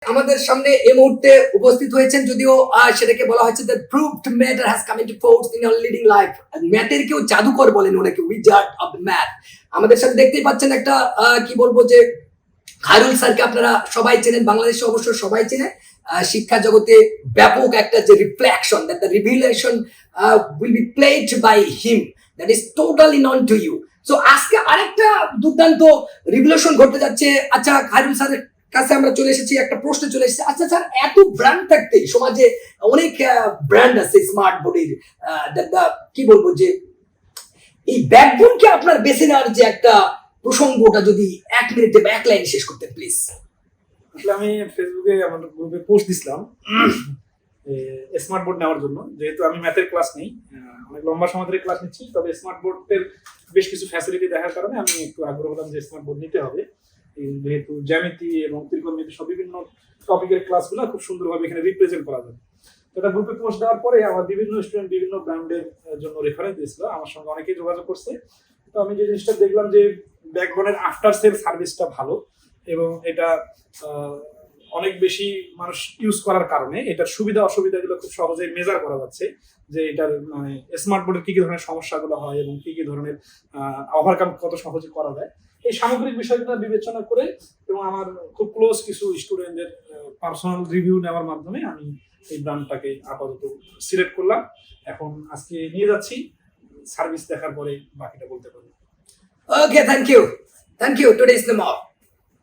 আমাদের সামনে এই মুহূর্তে উপস্থিত হয়েছেন, যদিও সেটাকে বলা হচ্ছে the proved matter has come into force in your leading life. ম্যাথের কেউ জাদুকর বলেন ওনাকে, উইজার্ড অফ দ্য ম্যাথ। আমাদের সাথে দেখতেই পাচ্ছেন একটা কি বলবো যে খায়রুল স্যারকে আপনারা সবাই চেনেন, বাংলাদেশে অবশ্য সবাই চেনে। শিক্ষা জগতে ব্যাপক একটা যে reflection, that the revelation will be played by him, that is totally known to you. So আজকে আরেকটা দুর্দান্ত রিভিলেশন ঘটতে যাচ্ছে। আচ্ছা, খায়রুল স্যারের কাছে আমরা চলে এসেছি, একটা প্রশ্ন চলে এসেছে। আচ্ছা স্যার, এত ব্র্যান্ড থাকতে সমাজে অনেক ব্র্যান্ড আছে স্মার্ট বডির, কি বলবো যে এই ব্যাকবোনকে আপনার বেছে নেওয়ার যে একটা প্রসঙ্গটা যদি 1 মিনিটে বা 1 লাইনে শেষ করতেন প্লিজ। আসলে আমি ফেসবুকে আমার গ্রুপে পোস্ট দিছিলাম স্মার্ট বোর্ড নেওয়ার জন্য, যেহেতু আমি ম্যাথের ক্লাস নেই, অনেক লম্বা সময় ধরে ক্লাস নিচ্ছি, তবে স্মার্ট বোর্ডের বেশ কিছু ফ্যাসিলিটি দেখার কারণে আমি একটু আগ্রহ হলাম যে স্মার্ট বোর্ড নিতে হবে, যেহেতু জ্যামিতি এবং ত্রিকোণমিতি সব বিভিন্ন টপিকের ক্লাসগুলো খুব সুন্দরভাবে এখানে রিপ্রেজেন্ট করা যাবে। তো এটা গ্রুপে পোস্ট দেওয়ার পরে আমার বিভিন্ন স্টুডেন্ট বিভিন্ন ব্র্যান্ডের জন্য রেফারেন্স দিয়েছিল, আমার সঙ্গে অনেকেই যোগাযোগ করছে। তো আমি যে জিনিসটা দেখলাম যে ব্যাকবোনের আফটার সেল সার্ভিসটা ভালো এবং এটা অনেক বেশি মানুষ ইউজ করার কারণে এটার সুবিধা অসুবিধাগুলো খুব সহজেই মেজার করা যাচ্ছে, যে এটার মানে স্মার্ট বোর্ডের কি কি ধরনের সমস্যাগুলো হয় এবং কি কি ধরনের ওভারকাম কত সহজে করা যায়, এই সামগ্রিক বিষয়গুলো বিবেচনা করে এবং আমার খুব ক্লোজ কিছু স্টুডেন্টদের পার্সোনাল রিভিউ নেওয়ার মাধ্যমে আমি এই ব্র্যান্ডটাকে আপাতত সিলেক্ট করলাম। এখন আজকে নিয়ে যাচ্ছি, সার্ভিস দেখার পরে বাকিটা বলতে পারবো। Okay, thank you today is the mock.